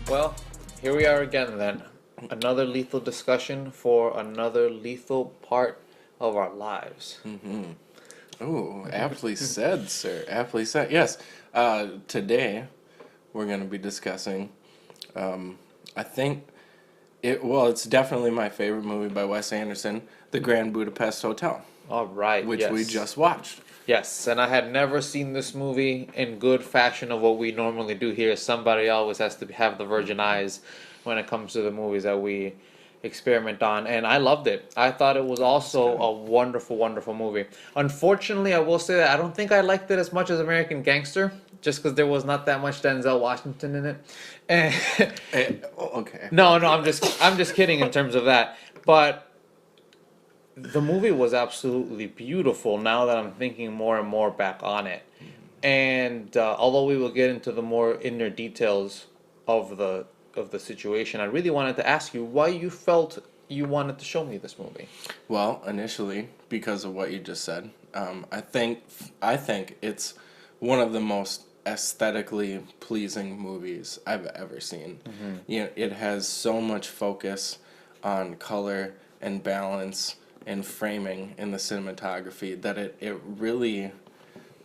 Well, here we are again then. Another lethal discussion for another lethal part of our lives. Ooh, aptly said, sir. Aptly said. Yes. Today we're going to be discussing. I think it's definitely my favorite movie by Wes Anderson, The Grand Budapest Hotel, All right, which yes. we just watched. Yes, and I had never seen this movie in good fashion of what we normally do here. Somebody always has to have the virgin eyes when it comes to the movies that we experiment on, and I loved it. I thought it was also a wonderful, wonderful movie. Unfortunately, I will say that I don't think I liked it as much as American Gangster, just because there was not that much Denzel Washington in it. And Okay. no, I'm just kidding in terms of that. But the movie was absolutely beautiful now that I'm thinking more and more back on it. And although we will get into the more inner details of the situation, I really wanted to ask you why you felt you wanted to show me this movie. Well, initially, because of what you just said, I think it's one of the most aesthetically pleasing movies I've ever seen. You know, it has so much focus on color and balance and framing in the cinematography that it really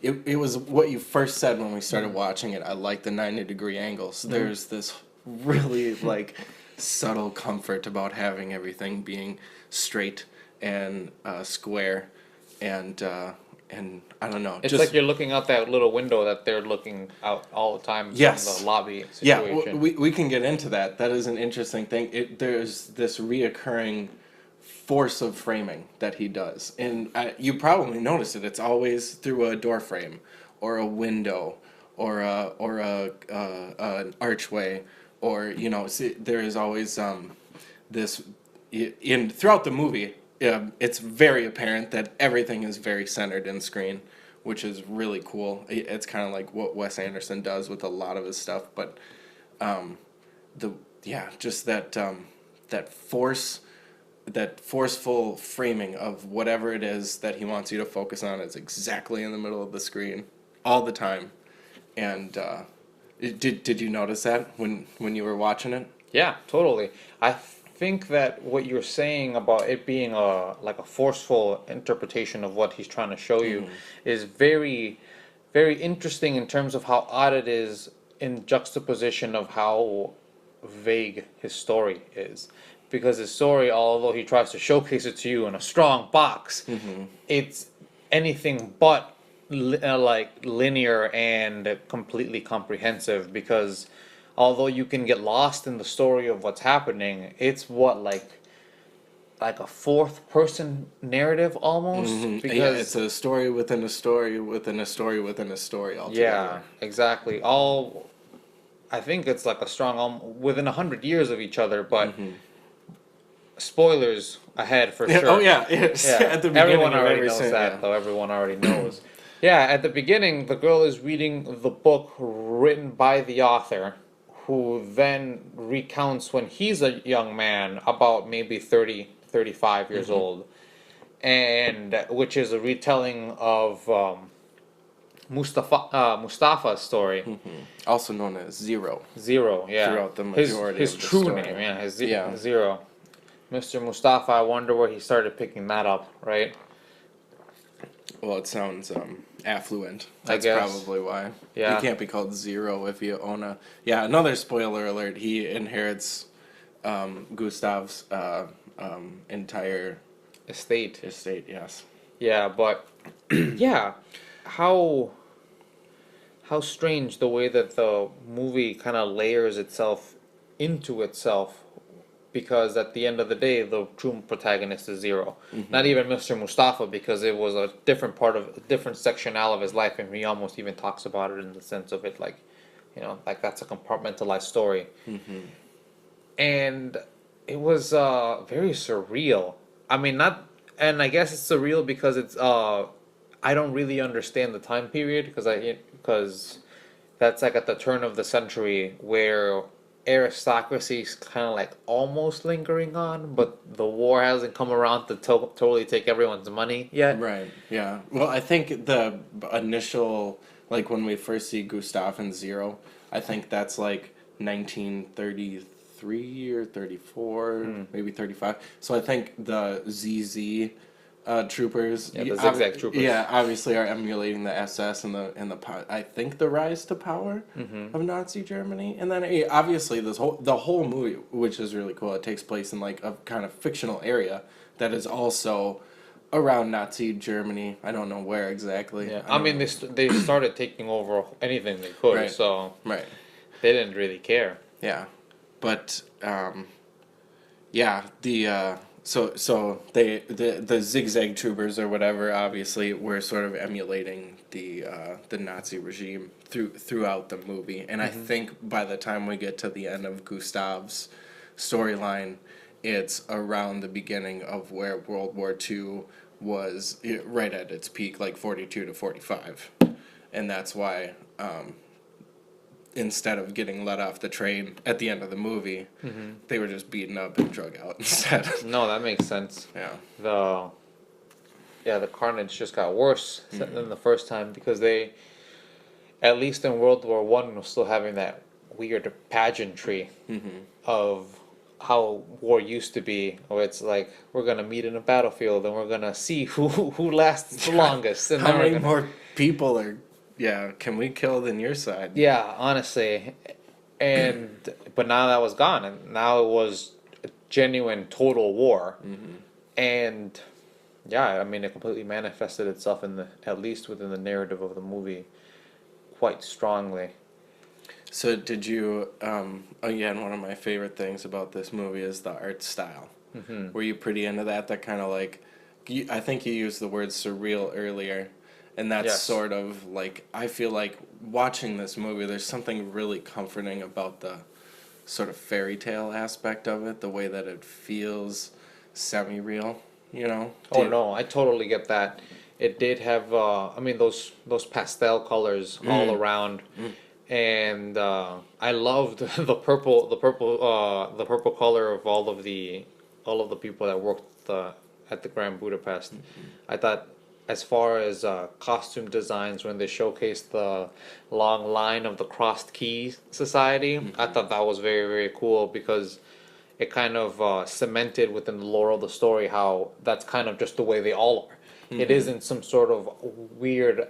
it was what you first said when we started watching it. I like the 90-degree angles. There's this really like subtle comfort about having everything being straight and square and I don't know. It's just, like you're looking out that little window that they're looking out all the time Yes. from the lobby yeah, situation. we can get into that. That is an interesting thing. There's this reoccurring force of framing that he does, and you probably notice it. It's always through a door frame, or a window, or an archway, or there is always this in throughout the movie. It's very apparent that everything is very centered in screen, which is really cool. It's kind of like what Wes Anderson does with a lot of his stuff, but just that forceful framing of whatever it is that he wants you to focus on is exactly in the middle of the screen all the time. And did you notice that when you were watching it? Yeah, totally. I think that what you're saying about it being a forceful interpretation of what he's trying to show you is very, very interesting in terms of how odd it is in juxtaposition of how vague his story is. Because his story, although he tries to showcase it to you in a strong box, it's anything but linear and completely comprehensive. Because although you can get lost in the story of what's happening, it's like a fourth person narrative almost. Because it's a story within a story within a story within a story altogether. Yeah, exactly. I think it's like a strong within 100 years of each other, but. Spoilers ahead for sure. Oh yeah, yes. Yeah. At the beginning Everyone of already every knows scene, that, yeah. though. Everyone already knows. Yeah, at the beginning, the girl is reading the book written by the author, who then recounts when he's a young man, about maybe 30, 35 years old, and which is a retelling of Mustafa's story. Also known as Zero. Zero, yeah. Throughout the majority his of the true story. name, yeah, Yeah. Zero. Mr. Mustafa, I wonder where he started picking that up, right? Well, it sounds affluent. I That's guess. probably why. Yeah. You can't be called Zero if you own a... Yeah, another spoiler alert. He inherits Gustav's entire Estate. yes. Yeah, but yeah, how strange the way that the movie kind of layers itself into itself, because at the end of the day, the true protagonist is Zero. Not even Mr. Mustafa, because it was a different sectionale of his life, and he almost even talks about it in the sense of it like that's a compartmentalized story. And it was very surreal. I mean, and I guess it's surreal because it's I don't really understand the time period because that's like at the turn of the century where aristocracy is kind of like almost lingering on, but the war hasn't come around to totally take everyone's money yet. Right, yeah. Well, I think the initial, like when we first see Gustav and Zero, I think that's like 1933 or 34, maybe 35. So I think the ZZ troopers, Yeah, the zigzag troopers. yeah, obviously are emulating the SS and I think the rise to power of Nazi Germany, and then obviously the whole movie, which is really cool. It takes place in like a kind of fictional area that is also around Nazi Germany. I don't know where exactly. Yeah, I mean, they started taking over anything they could, Right. so Right. they didn't really care. Yeah, but yeah, the zigzag troopers or whatever obviously were sort of emulating the Nazi regime throughout the movie, and I think by the time we get to the end of Gustav's storyline, it's around the beginning of where World War II was right at its peak, like 42 to 45, and that's why. Instead of getting let off the train at the end of the movie, they were just beaten up and drug out instead. No, that makes sense. Yeah. The carnage just got worse than the first time because they, at least in World War One, was still having that weird pageantry of how war used to be, where it's like we're gonna meet in a battlefield and we're gonna see who lasts the longest. And How many more people can we kill than your side? Yeah, honestly, but now that was gone, and now it was a genuine total war, and yeah, I mean it completely manifested itself at least within the narrative of the movie, quite strongly. So did you? Again, one of my favorite things about this movie is the art style. Were you pretty into that? That kind of like, I think you used the word surreal earlier. And that's Yes. sort of like, I feel like watching this movie, there's something really comforting about the sort of fairy tale aspect of it, the way that it feels semi-real, you know? No, I totally get that. It did have, I mean, those pastel colors all around, and I loved the purple color of all of the people that worked at the Grand Budapest. I thought, as far as costume designs, when they showcased the long line of the Crossed Key Society, I thought that was very, very cool because it kind of cemented within the lore of the story how that's kind of just the way they all are. It isn't some sort of weird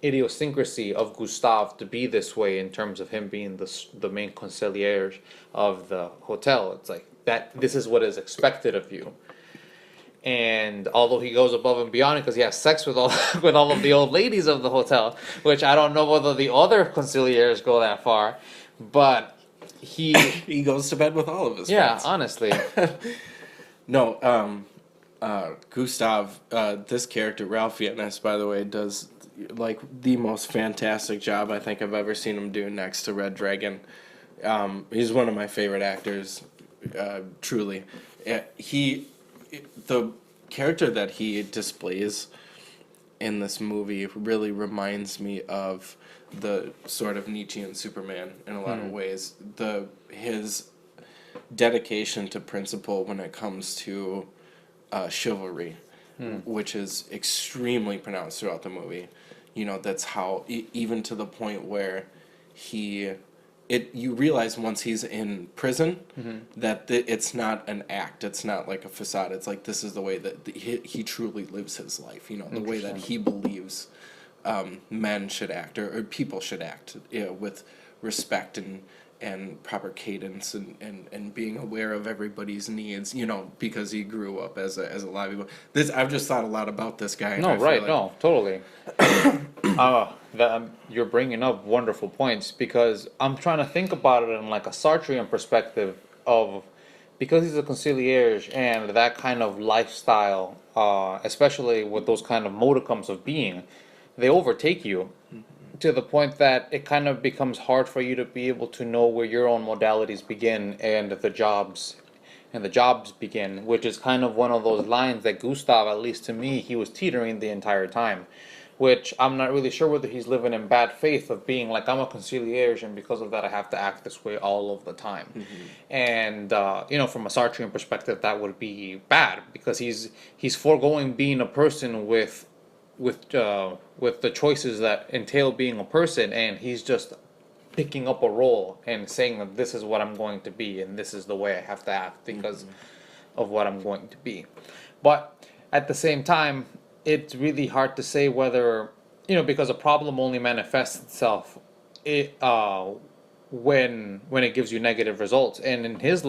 idiosyncrasy of Gustav to be this way in terms of him being the main concierge of the hotel. It's like that. This is what is expected of you. And although he goes above and beyond because he has sex with all of the old ladies of the hotel, which I don't know whether the other conciliaires go that far, but he goes to bed with all of his friends. Honestly. No, Gustav, this character, Ralph Fiennes, by the way, does like the most fantastic job I think I've ever seen him do next to Red Dragon. He's one of my favorite actors, truly. The character that he displays in this movie really reminds me of the sort of Nietzschean Superman in a lot of ways. His dedication to principle when it comes to chivalry, which is extremely pronounced throughout the movie. You know, that's how, even to the point where you realize once he's in prison that it's not an act, it's not like a facade, it's like this is the way that he truly lives his life, you know, the way that he believes men should act or people should act, you know, with respect and proper cadence and being aware of everybody's needs, you know, because he grew up as a lively boy. I've just thought a lot about this guy. No, right, no, totally. You're bringing up wonderful points because I'm trying to think about it in like a Sartrean perspective of, because he's a concierge and that kind of lifestyle, especially with those kind of modicums of being, they overtake you to the point that it kind of becomes hard for you to be able to know where your own modalities begin and the jobs begin, which is kind of one of those lines that Gustav, at least to me, he was teetering the entire time, which I'm not really sure whether he's living in bad faith of being like, I'm a concierge and because of that I have to act this way all of the time. And you know, from a Sartrean perspective, that would be bad because he's foregoing being a person with the choices that entail being a person, and he's just picking up a role and saying that this is what I'm going to be and this is the way I have to act because of what I'm going to be. But at the same time, it's really hard to say whether, because a problem only manifests itself when it gives you negative results. And in his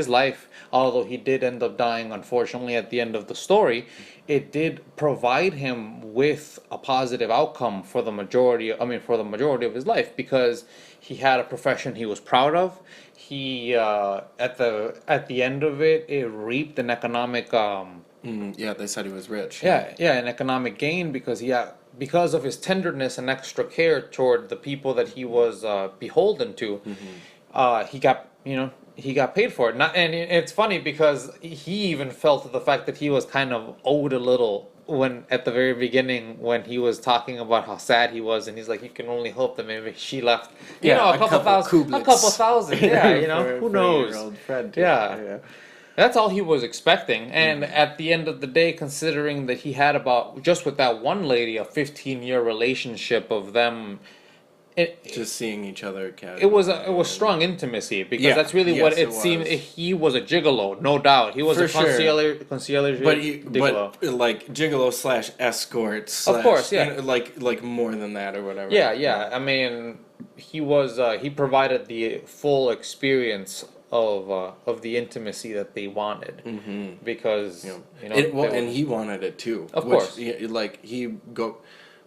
life, although he did end up dying unfortunately at the end of the story, it did provide him with a positive outcome for the majority of his life, because he had a profession he was proud of. He at the end of it, it reaped an economic Yeah, they said he was rich. an economic gain, because of his tenderness and extra care toward the people that he was beholden to. He got paid for it. And it's funny because he even felt the fact that he was kind of owed a little when at the very beginning, when he was talking about how sad he was, and he's like, you can only hope that maybe she left a couple thousand, who knows. That's all he was expecting. And at the end of the day, considering that he had about, just with that one lady, a 15-year relationship of them, just seeing each other casually. It was strong intimacy, because that's really what it seemed. He was a gigolo, no doubt. He was a concierge gigolo. But like gigolo / escort / of course, like more than that or whatever. Yeah. I mean, he provided the full experience of the intimacy that they wanted, because and he wanted it too. Of course,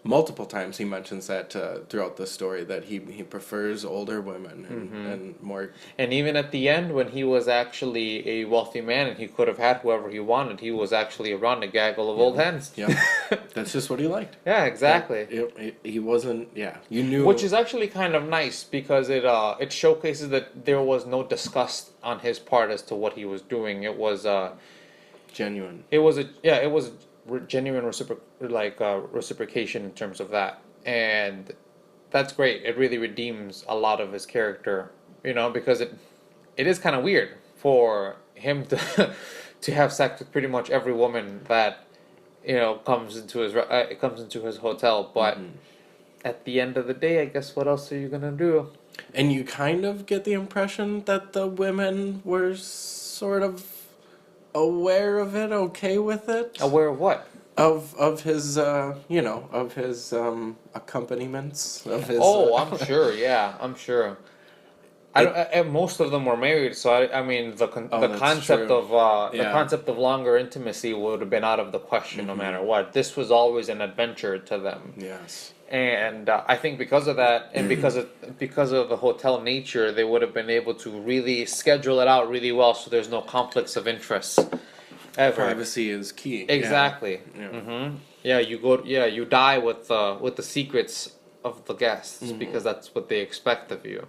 multiple times he mentions that throughout the story, that he prefers older women and more. And even at the end, when he was actually a wealthy man and he could have had whoever he wanted, he was actually around a gaggle of old hens. Yeah, that's just what he liked. Yeah, exactly. He wasn't. Yeah, you knew. Which is actually kind of nice, because it showcases that there was no disgust on his part as to what he was doing. It was genuine. It was genuine reciprocation in terms of that, and that's great. It really redeems a lot of his character, because it is kind of weird for him to to have sex with pretty much every woman that comes into his hotel. But at the end of the day, I guess what else are you gonna do? And you kind of get the impression that the women were sort of aware of it, okay with it. Aware of what? Of his of his accompaniments of his. Oh, I'm sure. Yeah, I'm sure. Most of them were married, so I mean the concept of longer intimacy would have been out of the question no matter what. This was always an adventure to them. Yes. And I think because of that, and because of the hotel nature, they would have been able to really schedule it out really well, so there's no conflicts of interest ever. Privacy is key. Exactly. Yeah. You die with the secrets of the guests, because that's what they expect of you.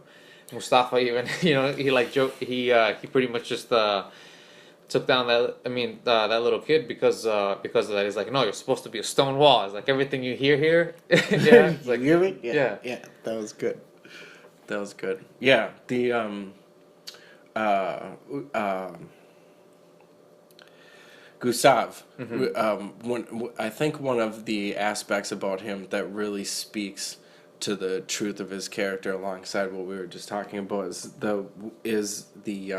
Mustafa even, he pretty much just took down that little kid because of that. He's like, no, you're supposed to be a stone wall. It's like everything you hear here. Yeah, it's like, you hear me? Yeah, that was good. Yeah, the Gustav. I think one of the aspects about him that really speaks to the truth of his character, alongside what we were just talking about, is the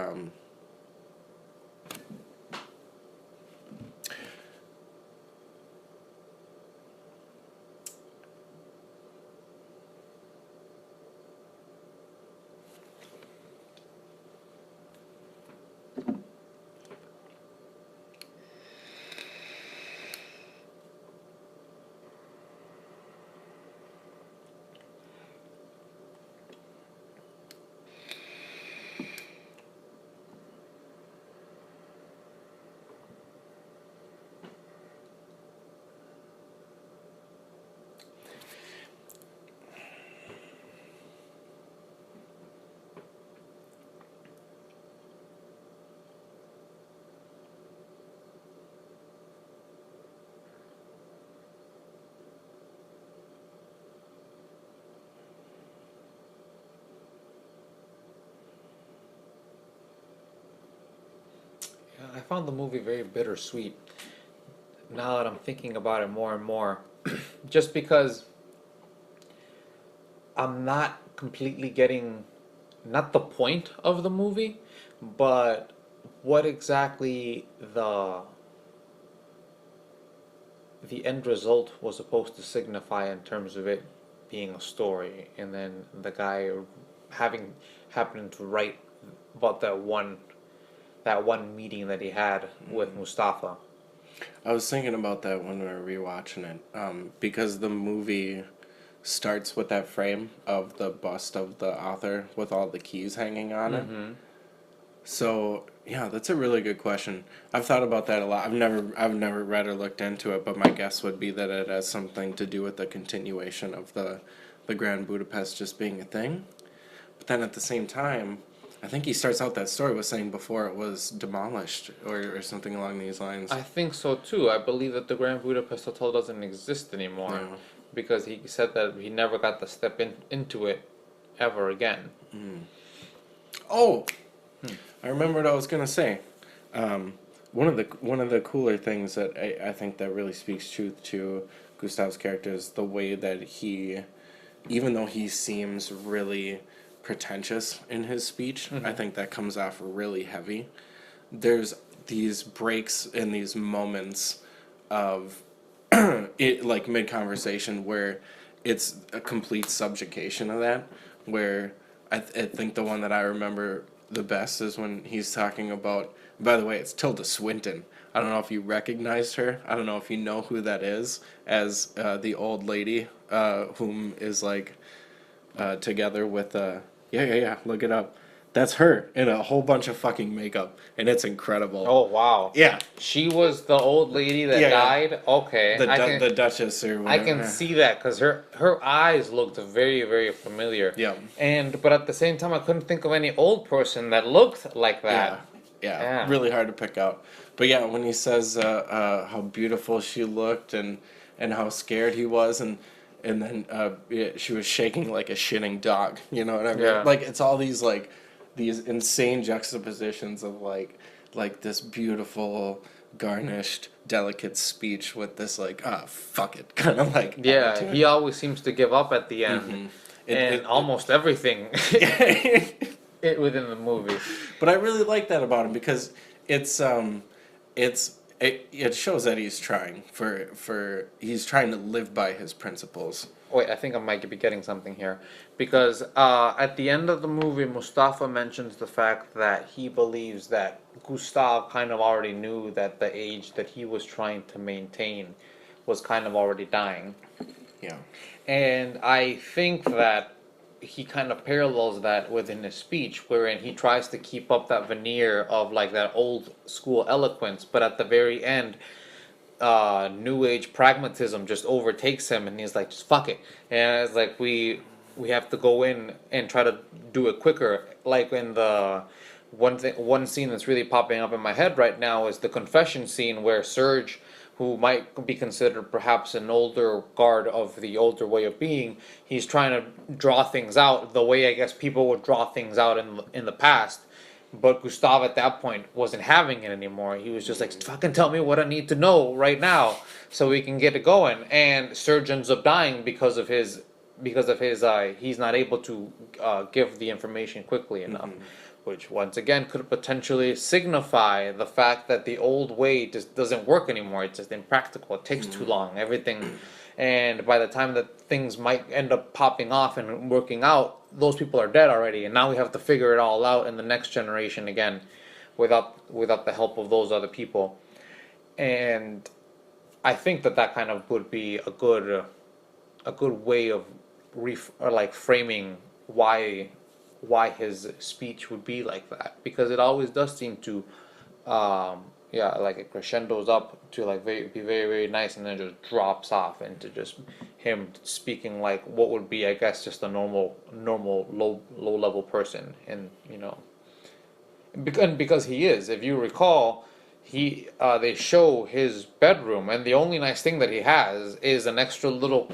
I found the movie very bittersweet. Now that I'm thinking about it more and more, just because I'm not completely getting, not the point of the movie, but what exactly the end result was supposed to signify in terms of it being a story, and then the guy happening to write about that one meeting that he had with Mustafa. I was thinking about that when we were rewatching it, because the movie starts with that frame of the bust of the author with all the keys hanging on it. So yeah, that's a really good question. I've thought about that a lot. I've never read or looked into it, but my guess would be that it has something to do with the continuation of the Grand Budapest just being a thing. But then at the same time, I think he starts out that story with saying before it was demolished or something along these lines. I think so too. I believe that the Grand Budapest Hotel doesn't exist anymore, Yeah. because he said that he never got to step into it ever again. Oh, I remember what I was gonna say. One of the cooler things that I think that really speaks truth to Gustav's character is the way that he, even though he seems really pretentious in his speech, I think that comes off really heavy. There's these breaks and these moments of it, like mid conversation, where it's a complete subjugation of that. Where I think the one that I remember the best is when he's talking about. By the way, it's Tilda Swinton. I don't know if you recognized her. I don't know if you know who that is as the old lady whom is like together with yeah. Look it up. That's her in a whole bunch of fucking makeup, and it's incredible. Oh wow! Yeah, She was the old lady that Yeah. died. Okay, the Duchess or I whatever. can see that because her eyes looked very, very familiar. Yeah. But at the same time, I couldn't think of any old person that looked like that. Yeah, really hard to pick out. But yeah, when he says how beautiful she looked and how scared he was, and then she was shaking like a shitting dog. You know what I mean? Yeah. Like it's all these these insane juxtapositions of like this beautiful, garnished, delicate speech with this fuck it kind of like Yeah, attitude. he always seems to give up at the end, and almost everything within the movie. But I really like that about him because it shows that he's trying he's trying to live by his principles. Wait, I think I might be getting something here. Because at the end of the movie, Mustafa mentions the fact that he believes that Gustav kind of already knew that the age that he was trying to maintain was kind of already dying. Yeah. And I think that he kind of parallels that within his speech, wherein he tries to keep up that veneer of like that old school eloquence, but at the very end, new age pragmatism just overtakes him, and he's like, just fuck it. And it's like we have to go in and try to do it quicker. Like in the one scene that's really popping up in my head right now is the confession scene where Serge, who might be considered perhaps an older guard of the older way of being, he's trying to draw things out the way I guess people would draw things out in the past. But Gustav at that point wasn't having it anymore. He was just like, fucking tell me what I need to know right now so we can get it going. And Serge ends up dying because of his he's not able to give the information quickly enough. Which once again could potentially signify the fact that the old way just doesn't work anymore. It's just impractical. It takes too long. Everything, and by the time that things might end up popping off and working out, those people are dead already. And now we have to figure it all out in the next generation again, without the help of those other people. And I think that kind of would be a good way of framing why his speech would be like that, because it always does seem to it crescendos up to be very, very nice, and then just drops off into just him speaking like what would be, I guess, just a normal low level person. And because he is, if you recall, they show his bedroom, and the only nice thing that he has is an extra little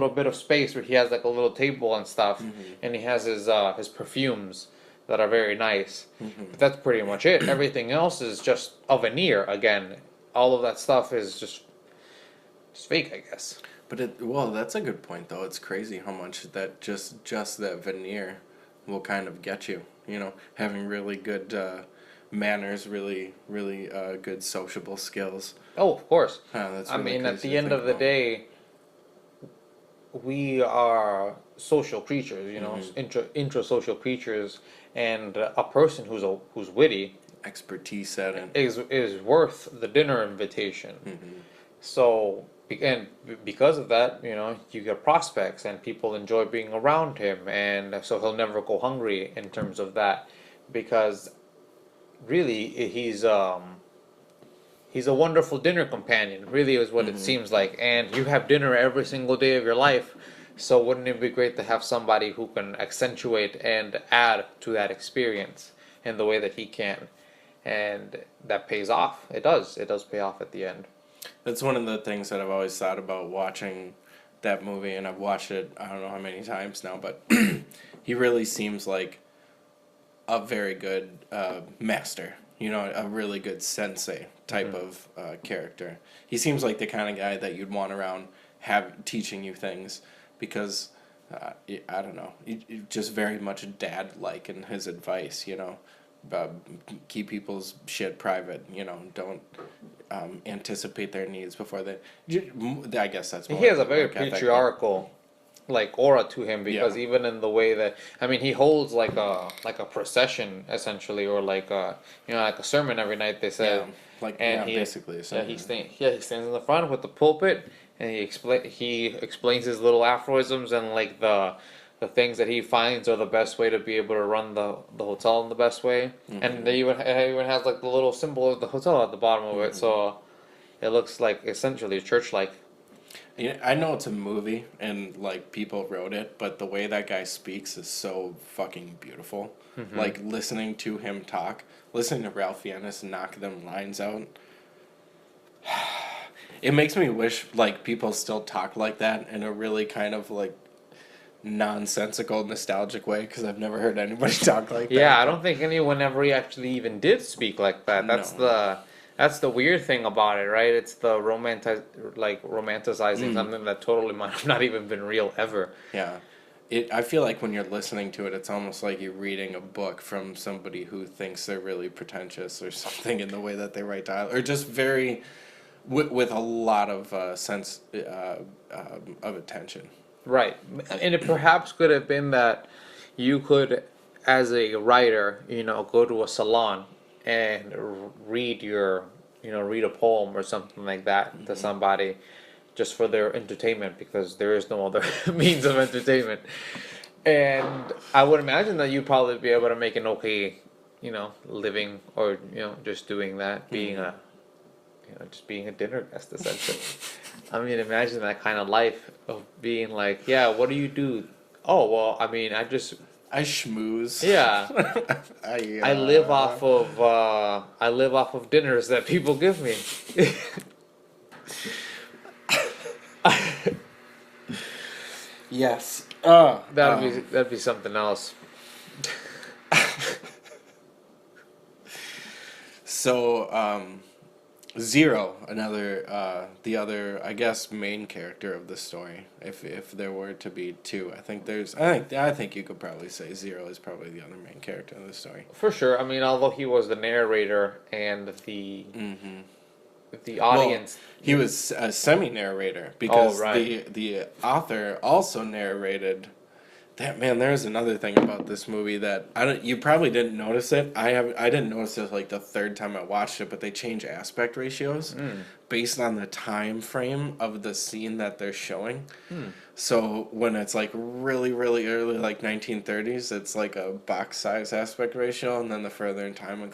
bit of space where he has like a little table and stuff, and he has his perfumes that are very nice. But that's pretty much it. Everything else is just a veneer. Again, all of that stuff is just fake, I guess. Well, that's a good point though. It's crazy how much that just that veneer will kind of get you. You know, having really good manners, really good sociable skills. Oh, of course. That's I really mean, at crazy the to end think of the about. day, we are social creatures, intrasocial creatures, and a person who's witty Expertise at it. is worth the dinner invitation. Mm-hmm. So, because of that, you get prospects and people enjoy being around him, and so he'll never go hungry in terms of that, because really he's a wonderful dinner companion. Really is what it seems like, and you have dinner every single day of your life. So wouldn't it be great to have somebody who can accentuate and add to that experience in the way that he can, and that pays off. It does. It does pay off at the end. That's one of the things that I've always thought about watching that movie, and I've watched it I don't know how many times now, but he really seems like a very good master. You know, a really good sensei type of character. He seems like the kind of guy that you'd want around teaching you things because I don't know, just very much dad-like in his advice. You know, keep people's shit private. You know, don't anticipate their needs before they. I guess that's more He has a like very work ethic, but- patriarchal like aura to him, because Yeah. even in the way that, I mean, he holds like a procession essentially, or like a sermon every night, they said. And he basically. he stands in the front with the pulpit, and he explains his little aphorisms and like the things that he finds are the best way to be able to run the hotel in the best way. And they even has like the little symbol of the hotel at the bottom of it, so it looks like essentially church-like. Yeah, I know it's a movie and like people wrote it, but the way that guy speaks is so fucking beautiful. Like listening to him talk, listening to Ralph Fiennes knock them lines out. It makes me wish like people still talk like that in a really kind of like nonsensical, nostalgic way, because I've never heard anybody talk like that. Yeah, I don't think anyone ever actually even did speak like that. No. That's the weird thing about it, right? It's the romanticizing something that totally might have not even been real ever. Yeah. I feel like when you're listening to it, it's almost like you're reading a book from somebody who thinks they're really pretentious or something in the way that they write dialogue, or just very, with a lot of sense of attention. Right. And it perhaps could have been that you could, as a writer, go to a salon and read a poem or something like that to somebody just for their entertainment, because there is no other means of entertainment. And I would imagine that you'd probably be able to make an okay, living, or, just doing that, being just being a dinner guest, essentially. I mean, imagine that kind of life of being like, yeah, what do you do? Oh, well, I mean, I schmooze. yeah, I live off of dinners that people give me. Yes. That'd be something else. So, Zero, the other, I guess, main character of the story. If there were to be two, I think you could probably say Zero is probably the other main character of the story. For sure. I mean, although he was the narrator and the audience. Well, he was a semi-narrator because right. the author also narrated. That man, there's another thing about this movie that you probably didn't notice it. I didn't notice it like the third time I watched it, but they change aspect ratios based on the time frame of the scene that they're showing. So when it's like really, really early, like 1930s, it's like a box size aspect ratio, and then the further in time it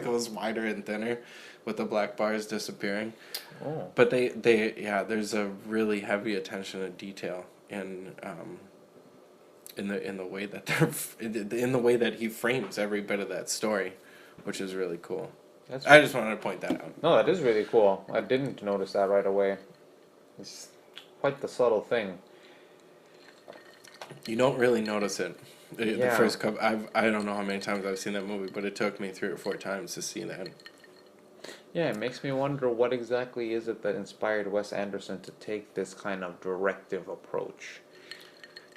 goes wider and thinner, with the black bars disappearing. Oh. But there's a really heavy attention to detail in the way that in the way that he frames every bit of that story, which is really cool. I just wanted to point that out. No, that is really cool. I didn't notice that right away. It's quite the subtle thing. You don't really notice it. The Yeah. first couple, I don't know how many times I've seen that movie, but it took me 3 or 4 times to see that. Yeah, it makes me wonder what exactly is it that inspired Wes Anderson to take this kind of directive approach.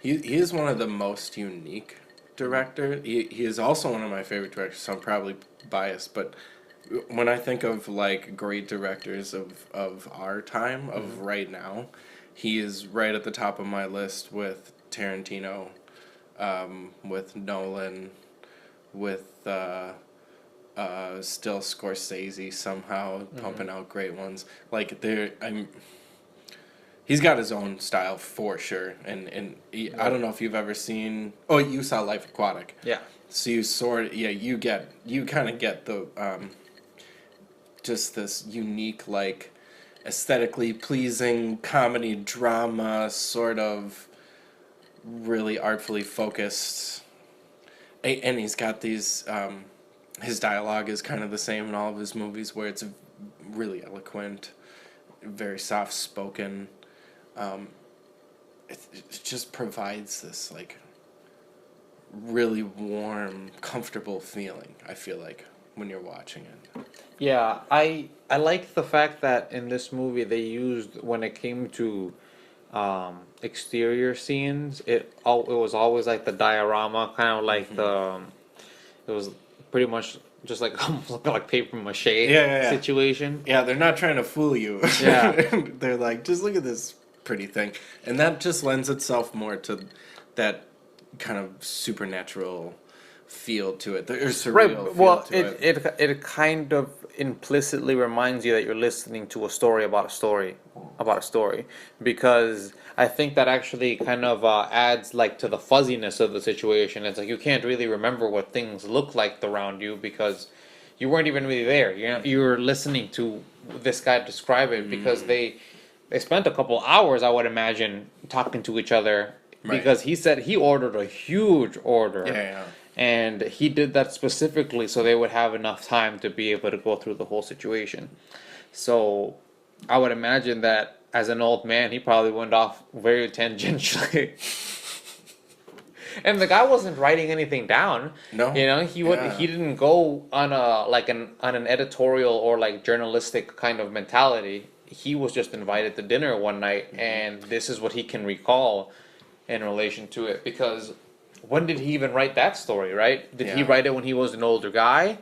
He is one of the most unique director. He is also one of my favorite directors, so I'm probably biased, but when I think of like great directors of our time, of right now, he is right at the top of my list with Tarantino, with Nolan, with still Scorsese somehow pumping out great ones. Like he's got his own style for sure, and I don't know if you've ever seen. Oh, you saw Life Aquatic. Yeah. So you kind of get the just this unique, like, aesthetically pleasing comedy drama, sort of really artfully focused. And he's got these, his dialogue is kind of the same in all of his movies, where it's really eloquent, very soft spoken. It just provides this, like, really warm, comfortable feeling, I feel like, when you're watching it. Yeah, I like the fact that in this movie they used, when it came to exterior scenes, it was always like the diorama, kind of like it was pretty much just like almost like paper mache Yeah. situation. Yeah, they're not trying to fool you. Yeah. They're like, just look at this pretty thing. And that just lends itself more to that kind of supernatural feel to it. There's surreal Right. feel Well, to it. it kind of implicitly reminds you that you're listening to a story about a story because I think that actually kind of adds like to the fuzziness of the situation. It's like you can't really remember what things look like around you because you weren't even really there. You were listening to this guy describe it because they spent a couple hours, I would imagine, talking to each other Right. because he said he ordered a huge order. Yeah. And he did that specifically so they would have enough time to be able to go through the whole situation. So I would imagine that as an old man, he probably went off very tangentially. And the guy wasn't writing anything down. No. You know, he didn't go on an editorial or like journalistic kind of mentality. He was just invited to dinner one night, and this is what he can recall in relation to it. Because when did he even write that story, right? Did he Yeah. write it when he was an older guy?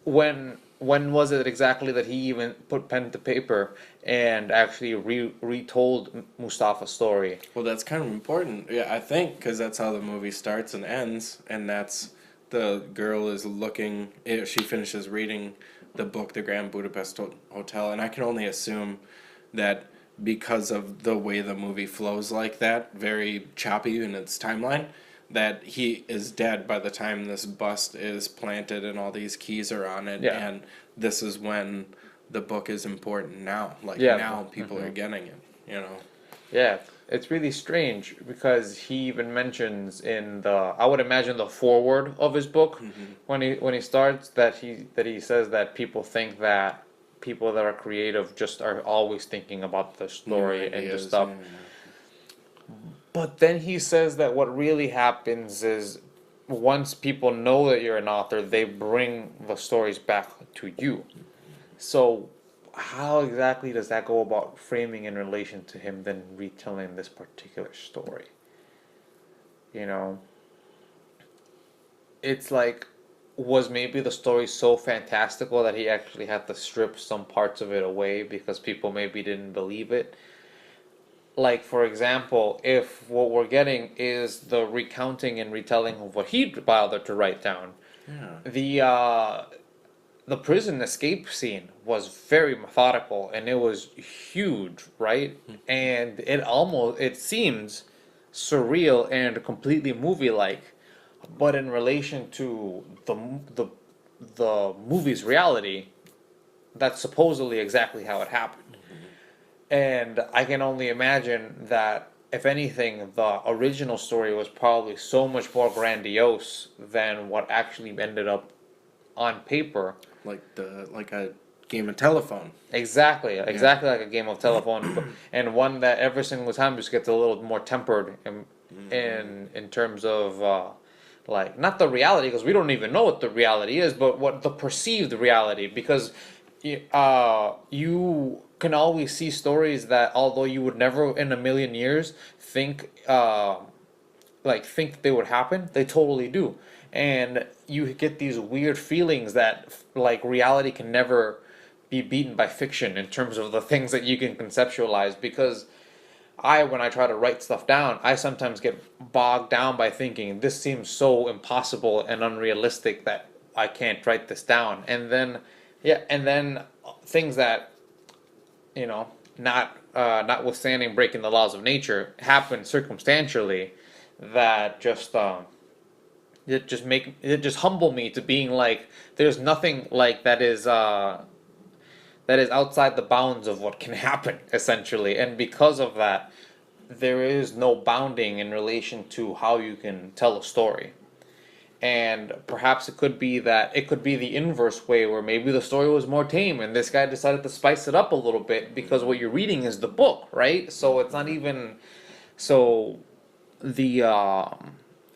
When was it exactly that he even put pen to paper and actually retold Mustafa's story? Well, that's kind of important. Yeah, I think, because that's how the movie starts and ends, and that's the girl is looking. She finishes reading the book, The Grand Budapest Hotel, and I can only assume that because of the way the movie flows like that, very choppy in its timeline, that he is dead by the time this bust is planted and all these keys are on it, Yeah. and this is when the book is important now. Like, Yeah. now people are getting it, you know? Yeah, it's really strange because he even mentions in I would imagine the foreword of his book when he starts that he says that people think that people that are creative just are always thinking about the story and Ideas, just stuff. yeah. But then he says that what really happens is once people know that you're an author, they bring the stories back to you. So how exactly does that go about framing in relation to him then retelling this particular story? You know, it's like, was maybe the story so fantastical that he actually had to strip some parts of it away because people maybe didn't believe it? Like, for example, if what we're getting is the recounting and retelling of what he bothered to write down, Yeah. the prison escape scene was very methodical and it was huge, right? And it seems surreal and completely movie-like, but in relation to the movie's reality, that's supposedly exactly how it happened. And I can only imagine that, if anything, the original story was probably so much more grandiose than what actually ended up on paper. Like a game of telephone. Exactly like a game of telephone, and one that every single time just gets a little more tempered in terms of like, not the reality, because we don't even know what the reality is, but what the perceived reality, because you can always see stories that, although you would never in a million years think they would happen, they totally do. And you get these weird feelings that like reality can never be beaten by fiction in terms of the things that you can conceptualize. Because when I try to write stuff down, I sometimes get bogged down by thinking this seems so impossible and unrealistic that I can't write this down. And then things that, notwithstanding breaking the laws of nature, happen circumstantially that just humble me to being like, there's nothing like that is outside the bounds of what can happen, essentially. And because of that, there is no bounding in relation to how you can tell a story. And perhaps it could be the inverse way, where maybe the story was more tame and this guy decided to spice it up a little bit, because what you're reading is the book, right? So it's not even so the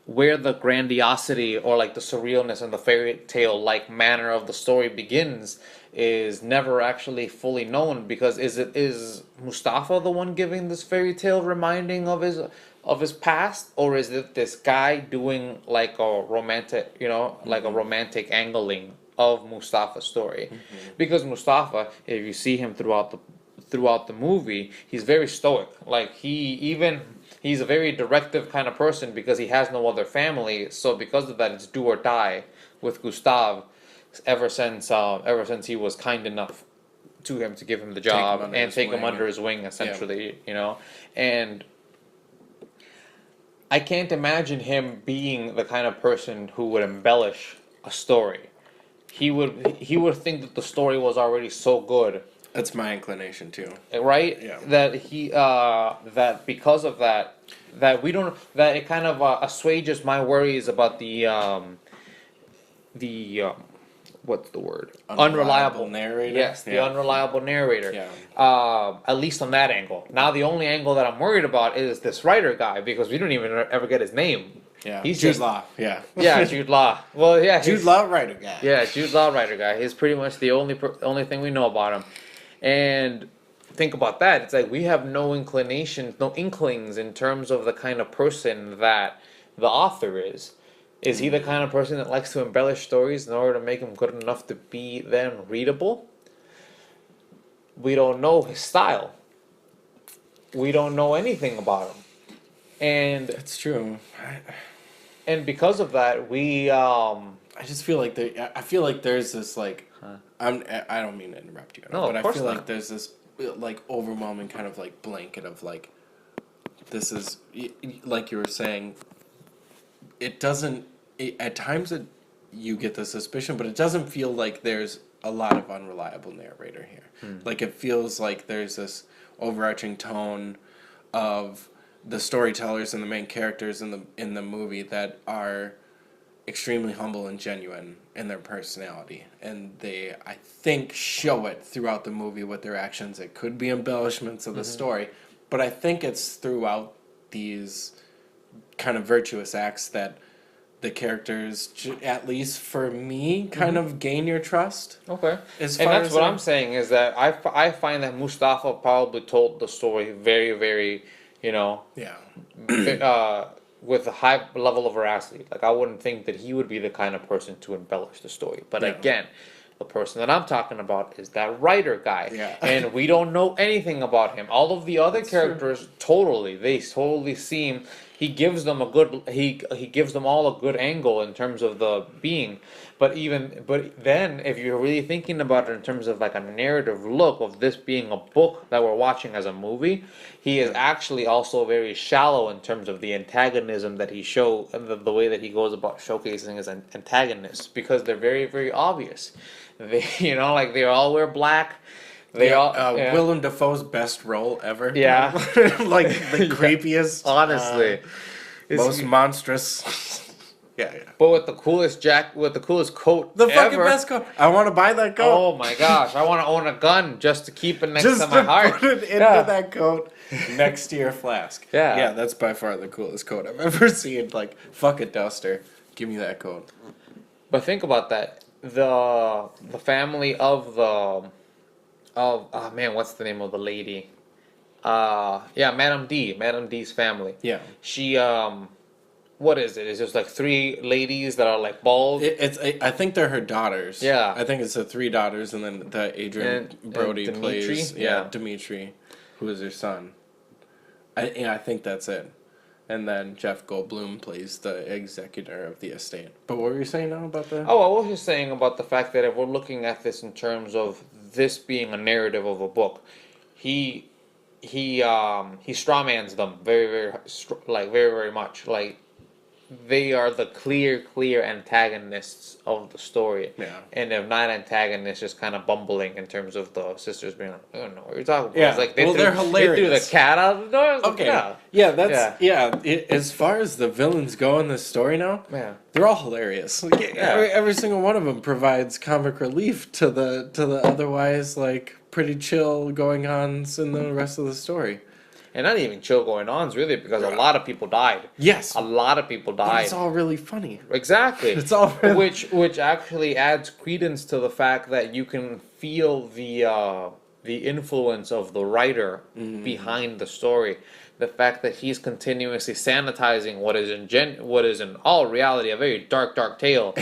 where the grandiosity or like the surrealness and the fairy tale like manner of the story begins is never actually fully known. Because is Mustafa the one giving this fairy tale reminding of his past, or is it this guy doing like a romantic, like a romantic angling of Mustafa's story? Because Mustafa, if you see him throughout the movie, he's very stoic. Like he's a very directive kind of person, because he has no other family. So because of that, it's do or die with Gustav ever since he was kind enough to him to give him the job and take him under his wing, essentially. And I can't imagine him being the kind of person who would embellish a story. He would think that the story was already so good. That's my inclination too. Right? Yeah. That because of that it kind of assuages my worries about the what's the word? Unreliable narrator. Yes, the unreliable narrator. Yeah. At least on that angle. Now the only angle that I'm worried about is this writer guy, because we don't even ever get his name. Yeah. He's Jude just Law. Yeah. Yeah, Jude Law. Well, yeah, Jude Law writer guy. Yeah, Jude Law writer guy. He's pretty much the only thing we know about him. And think about that. It's like we have no inclinations, no inklings in terms of the kind of person that the author is. Is he the kind of person that likes to embellish stories in order to make them good enough to be then readable? We don't know his style. We don't know anything about him. And That's true. And because of that, I just feel like there's this like I don't mean to interrupt you, No, but of I course feel not. like there's this like overwhelming kind of like blanket of like, this is like you were saying, at times you get the suspicion, but it doesn't feel like there's a lot of unreliable narrator here. Like it feels like there's this overarching tone of the storytellers and the main characters in the movie that are extremely humble and genuine in their personality, and they, I think, show it throughout the movie with their actions. It could be embellishments of the story, but I think it's throughout these kind of virtuous acts that the characters, at least for me, kind of gain your trust. Okay. And As far that's as what I'm saying, is that I find that Mustafa probably told the story very, very, Yeah. with a high level of veracity. Like, I wouldn't think that he would be the kind of person to embellish the story. But Yeah. again, the person that I'm talking about is that writer guy. Yeah. And we don't know anything about him. All of the other characters, they totally seem, he gives them he gives them all a good angle in terms of the being. But then if you're really thinking about it in terms of like a narrative look of this being a book that we're watching as a movie, he is actually also very shallow in terms of the antagonism that he and the way that he goes about showcasing his antagonists, because they're very, very obvious. They, like they all wear black. Willem Dafoe's best role ever. Yeah. Like the creepiest, Honestly. most monstrous. Yeah. But with the coolest coat The ever. fucking best coat. I want to buy that coat. Oh my gosh, I want to own a gun just to keep it next Just to my heart. put it into that coat next to your flask. Yeah. Yeah, that's by far the coolest coat I've ever seen. Like, fuck it, Duster. Give me that coat. But think about that. The family of of, oh man, what's the name of the lady? Yeah, Madame D's family. Yeah. She, what is it? It's just like three ladies that are like bald. I think they're her daughters. Yeah. I think it's the three daughters, and then that Adrian Brody and Dimitri? plays. Yeah. Dimitri, who is her son. I think that's it. And then Jeff Goldblum plays the executor of the estate. But what were you saying now about the? Oh, I was just saying about the fact that if we're looking at this in terms of this being a narrative of a book, he strawmans them very much. Like, they are the clear antagonists of the story. Yeah. And if not antagonists, just kind of bumbling in terms of the sisters being like, I don't know what you're talking about. Yeah. It's like Well, they're hilarious. They threw the cat out of the door. Like, Okay. yeah. As far as the villains go in this story now, Yeah. they're all hilarious. Like, every single one of them provides comic relief to the otherwise like pretty chill going ons in the rest of the story. And not even chill going ons, really, because a lot of people died. Yes. A lot of people But died. it's all really funny. Exactly. It's all really... which actually adds credence to the fact that you can feel the influence of the writer behind the story. The fact that he's continuously sanitizing what is in all reality a very dark tale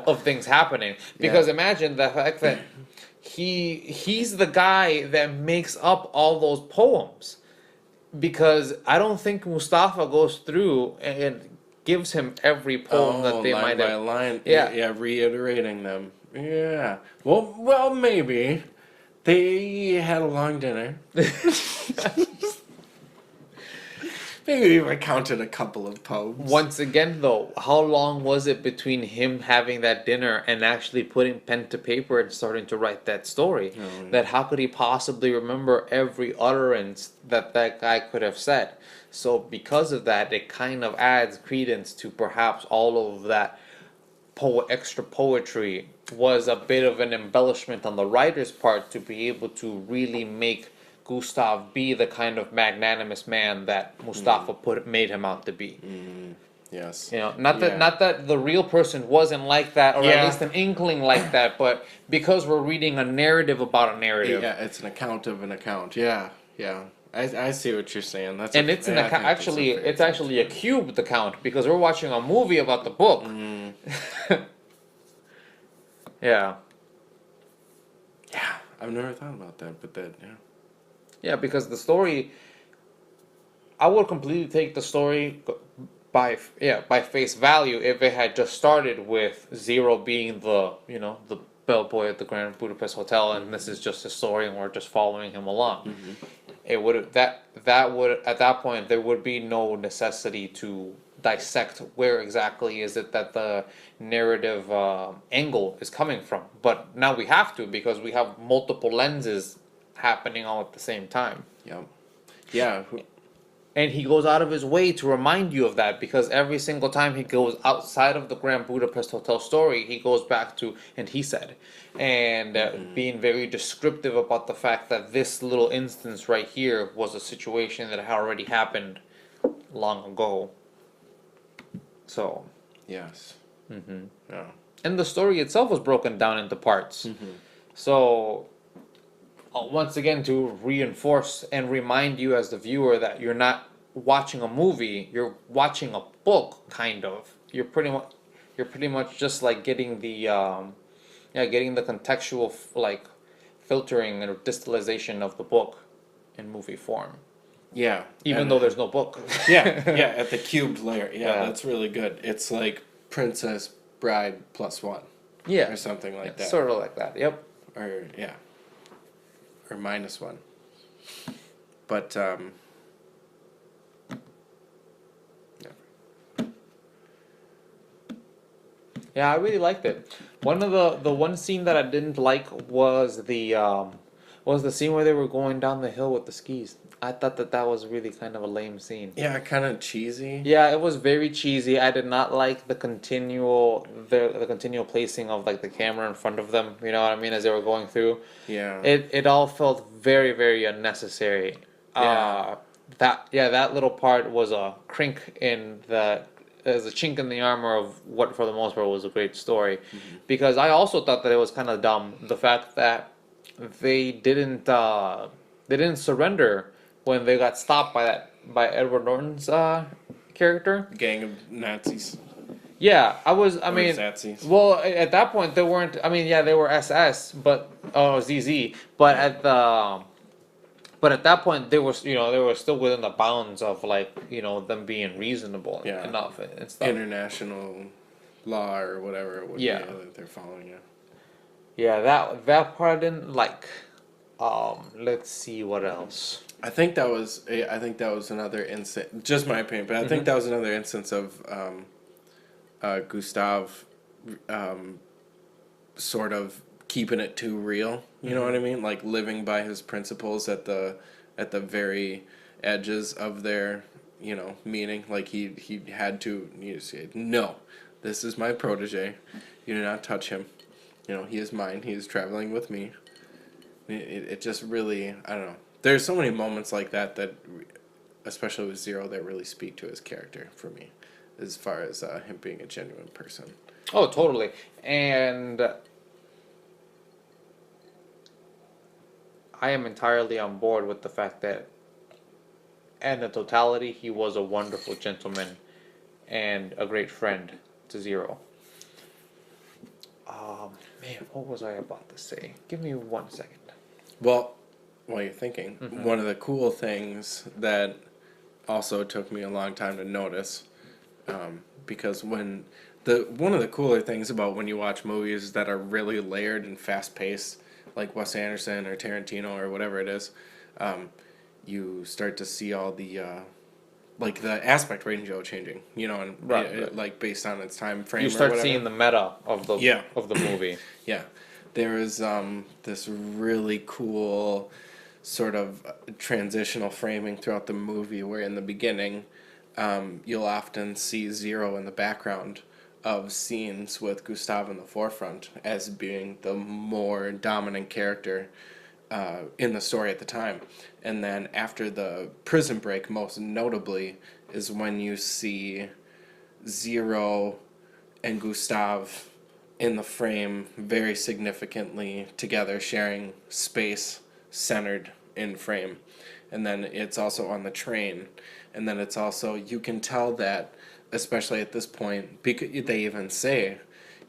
of things happening. Because imagine the fact that he's the guy that makes up all those poems. Because I don't think Mustafa goes through and gives him every poem that they might have. Line. Yeah, reiterating them. Yeah. Well, maybe they had a long dinner. Maybe we recounted a couple of poems. Once again, though, how long was it between him having that dinner and actually putting pen to paper and starting to write that story? That how could he possibly remember every utterance that guy could have said? So because of that, it kind of adds credence to perhaps all of that extra poetry was a bit of an embellishment on the writer's part to be able to really make Gustav be the kind of magnanimous man that Mustafa made him out to be. Yes. You know, not that the real person wasn't like that, or at least an inkling like that, but because we're reading a narrative about a narrative. Yeah, it's an account of an account. Yeah. I see what you're saying. It's actually a cubed account because we're watching a movie about the book. Yeah. Yeah, I've never thought about that, but that Yeah, because the story, I would completely take the story by face value if it had just started with Zero being the bellboy at the Grand Budapest Hotel, and this is just a story, and we're just following him along. It would that would at that point there would be no necessity to dissect where exactly is it that the narrative angle is coming from. But now we have to because we have multiple lenses happening all at the same time. Yeah. And he goes out of his way to remind you of that because every single time he goes outside of the Grand Budapest Hotel story, he goes back to, and he said, and being very descriptive about the fact that this little instance right here was a situation that had already happened long ago. So. Yes. Yeah. And the story itself was broken down into parts. So. Once again, to reinforce and remind you as the viewer that you're not watching a movie, you're watching a book, kind of. You're pretty much just like getting the contextual filtering and distillation of the book in movie form. Yeah. Even though there's no book. At the cubed layer. Yeah, that's really good. It's like Princess Bride +1. Yeah. Or something like that. Sort of like that. Yep. Or -1. But yeah, I really liked it. One of the one scene that I didn't like was the scene where they were going down the hill with the skis. I thought that was really kind of a lame scene. Yeah, kind of cheesy. Yeah, it was very cheesy. I did not like the continual placing of like the camera in front of them. You know what I mean? As they were going through. Yeah. It all felt very, very unnecessary. Yeah. That little part was a chink in the armor of what for the most part was a great story. Because I also thought that it was kind of dumb the fact that they didn't surrender when they got stopped by Edward Norton's character. Gang of Nazis Yeah, I or mean, Zatsies. well, at that point they weren't. I mean, yeah, they were SS, but ZZ. But Yeah. but at that point they were, they were still within the bounds of like, them being reasonable Yeah. enough and stuff. International law or whatever it would be Yeah. that they're following. Yeah. Yeah, that part I didn't like. Let's see what else. I think that was another instance. Just my opinion, but I think that was another instance of Gustav sort of keeping it too real. You know what I mean? Like living by his principles at the very edges of their meaning. Like he had to say, no, this is my protege. You do not touch him. He is mine. He is traveling with me. It just really, I don't know. There's so many moments like that, especially with Zero, that really speak to his character for me, as far as him being a genuine person. Oh, totally. And I am entirely on board with the fact that, in the totality, he was a wonderful gentleman and a great friend to Zero. Man, what was I about to say? Give me 1 second. Well, while you're thinking, one of the cool things that also took me a long time to notice, because one of the cooler things about when you watch movies that are really layered and fast paced, like Wes Anderson or Tarantino or whatever it is, you start to see all the like the aspect ratio changing, and Right. like based on its time frame. You or start whatever. seeing the meta of the movie. Yeah, there is this really cool sort of transitional framing throughout the movie where in the beginning you'll often see Zero in the background of scenes with Gustav in the forefront as being the more dominant character in the story at the time. And then after the prison break, most notably, is when you see Zero and Gustav in the frame very significantly together, sharing space centered in frame. And then it's also on the train. And then it's also, you can tell that, especially at this point, because they even say,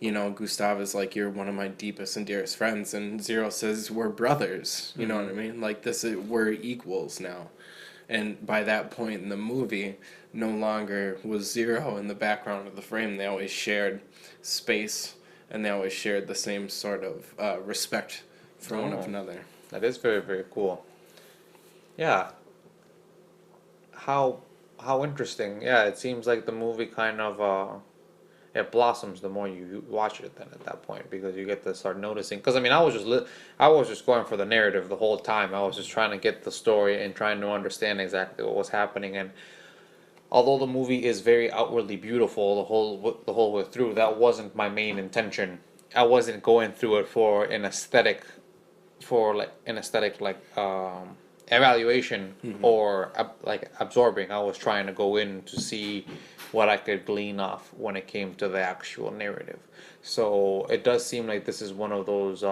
Gustav is like, you're one of my deepest and dearest friends. And Zero says, we're brothers. You know what I mean? Like, we're equals now. And by that point in the movie, no longer was Zero in the background of the frame. They always shared space, and they always shared the same sort of respect for one of another. That is very, very cool. Yeah. How interesting. Yeah, it seems like the movie kind of it blossoms the more you watch it then at that point, because you get to start noticing. Because I mean, I was just going for the narrative the whole time. I was just trying to get the story and trying to understand exactly what was happening. And although the movie is very outwardly beautiful the whole way through, that wasn't my main intention. I wasn't going through it for an aesthetic, evaluation or like absorbing. I was trying to go in to see what I could glean off when it came to the actual narrative. So it does seem like this is one of those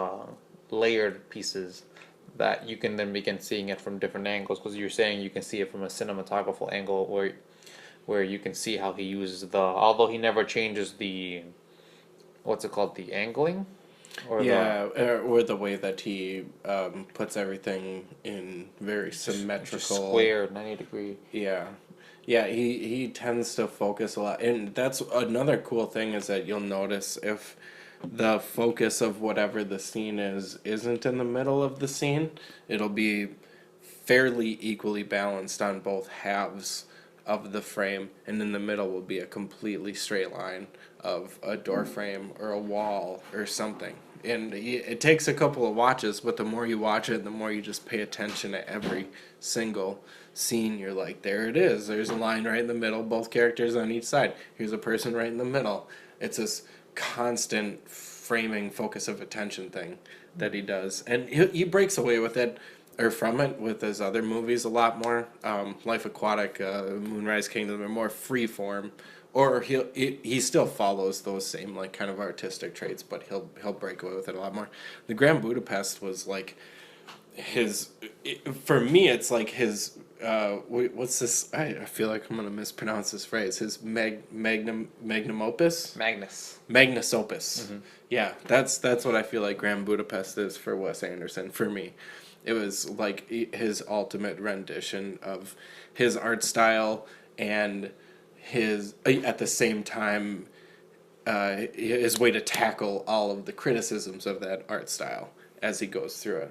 layered pieces that you can then begin seeing it from different angles, because you're saying you can see it from a cinematographical angle where you can see how he uses although he never changes the, what's it called, the angling, or or the way that he puts everything in very symmetrical, just square 90-degree. Yeah, he tends to focus a lot, and that's another cool thing, is that you'll notice if the focus of whatever the scene isn't in the middle of the scene, it'll be fairly equally balanced on both halves of the frame, and in the middle will be a completely straight line of a door frame or a wall or something. And it takes a couple of watches, but the more you watch it, the more you just pay attention to every single scene. You're like, there it is. There's a line right in the middle, both characters on each side. Here's a person right in the middle. It's this constant framing focus of attention thing that he does. And he breaks away with it, or from it, with his other movies a lot more. Life Aquatic, Moonrise Kingdom are more free form, or he still follows those same like kind of artistic traits, but he'll break away with it a lot more. The Grand Budapest was like for me it's like his what's this? I feel like I'm gonna mispronounce this phrase. His magnum opus. Magnus opus. Mm-hmm. Yeah, that's what I feel like Grand Budapest is for Wes Anderson. For me, it was like his ultimate rendition of his art style and his at the same time his way to tackle all of the criticisms of that art style as he goes through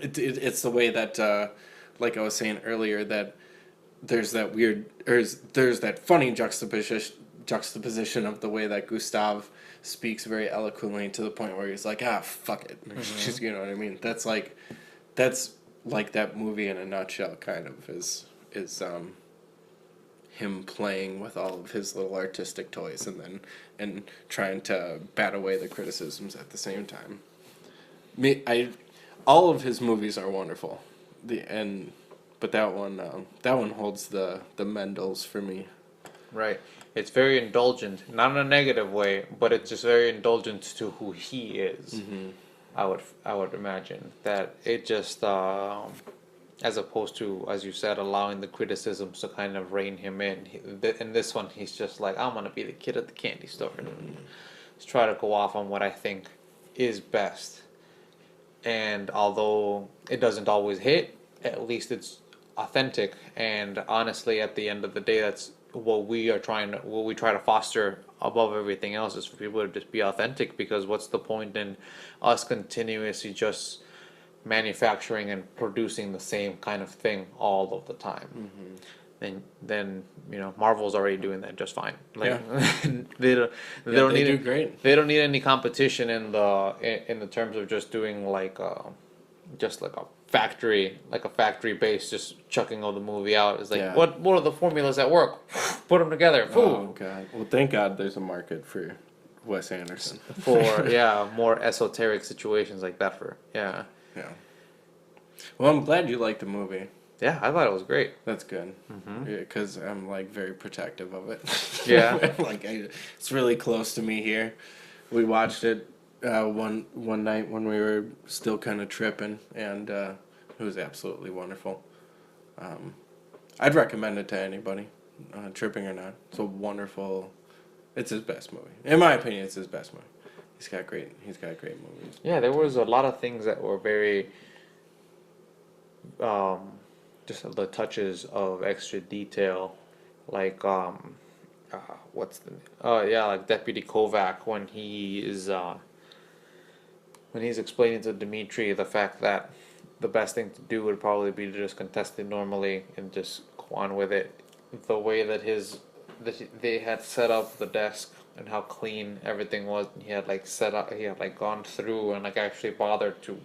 it. It's the way that like I was saying earlier, that there's that weird, there's that funny juxtaposition of the way that Gustav speaks very eloquently to the point where he's like, fuck it. Just, you know what I mean? That's like that movie in a nutshell, kind of, is him playing with all of his little artistic toys and trying to bat away the criticisms at the same time. All of his movies are wonderful. But that one holds the Mendels for me. Right. It's very indulgent, not in a negative way, but it's just very indulgent to who he is. Mm-hmm. I would imagine that it just as opposed to, as you said, allowing the criticisms to kind of rein him in. In this one, he's just like, I'm gonna be the kid at the candy store and just try to go off on what I think is best. And although it doesn't always hit, at least it's authentic. And honestly, at the end of the day, that's what we try to foster above everything else, is for people to just be authentic. Because what's the point in us continuously just manufacturing and producing the same kind of thing all of the time? Mm-hmm. Then Marvel's already doing that just fine. Like, they do great. They don't need any competition in the terms of just doing like a factory base, just chucking all the movie out. It's like, what are the formulas that work? Put them together. Oh God! Well, thank God there's a market for Wes Anderson for more esoteric situations like that. Yeah. Well, I'm glad you liked the movie. Yeah, I thought it was great. That's good. Because I'm like very protective of it. Yeah. It's really close to me here. We watched it one night when we were still kind of tripping, and it was absolutely wonderful. I'd recommend it to anybody, tripping or not. It's a wonderful. It's his best movie, in my opinion. It's his best movie. He's got great movies. Yeah, there was a lot of things that were very. Just the touches of extra detail, like what's the like Deputy Kovac when he's explaining to Dmitri the fact that the best thing to do would probably be to just contest it normally and just go on with it. The way that they had set up the desk and how clean everything was, and he had gone through and actually bothered to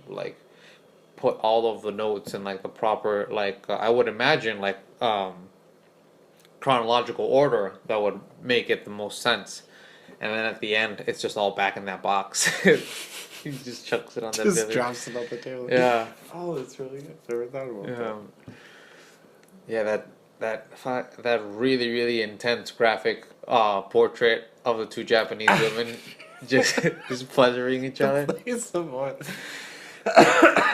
put all of the notes in the proper I would imagine chronological order that would make it the most sense. And then at the end, it's just all back in that box. He just chucks it on that. Just drops it on the table. Yeah. Oh, that's really good. Never thought about that. Yeah, that really, really intense graphic portrait of the two Japanese women just pleasuring each other.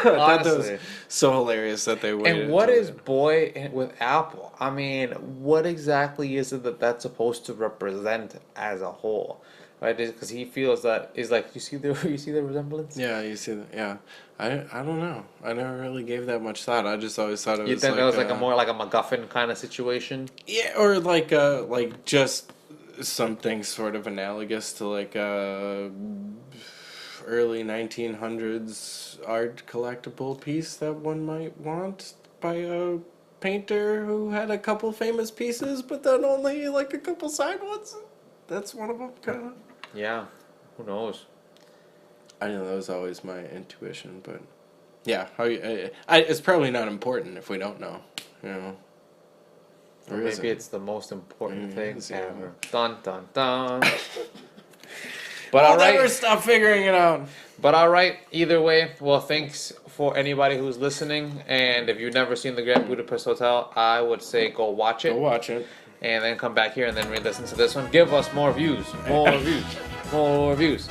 That was so hilarious that they waited. And what is Boy with Apple? I mean, what exactly is it that's supposed to represent as a whole? Right? Because he feels that is you see the resemblance. Yeah, you see that. Yeah, I don't know. I never really gave that much thought. I just always thought it was. You think it was a more like a MacGuffin kind of situation? Yeah, or just something sort of analogous to early 1900s art collectible piece that one might want by a painter who had a couple famous pieces, but then only a couple side ones. That's one of them, kind of. Yeah, who knows? I know that was always my intuition, but yeah, it's probably not important if we don't know, Or maybe it's the most important thing ever. Dun dun dun. But I'll never stop figuring it out. But all right, either way, well, thanks for anybody who's listening. And if you've never seen the Grand Budapest Hotel, I would say go watch it. Go watch it. and then come back here and then re-listen to this one. Give us more views, more views, more views.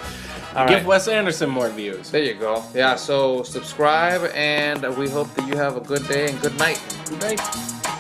All Give right. Wes Anderson more views. There you go. Yeah, so subscribe, and we hope that you have a good day and good night. Good night.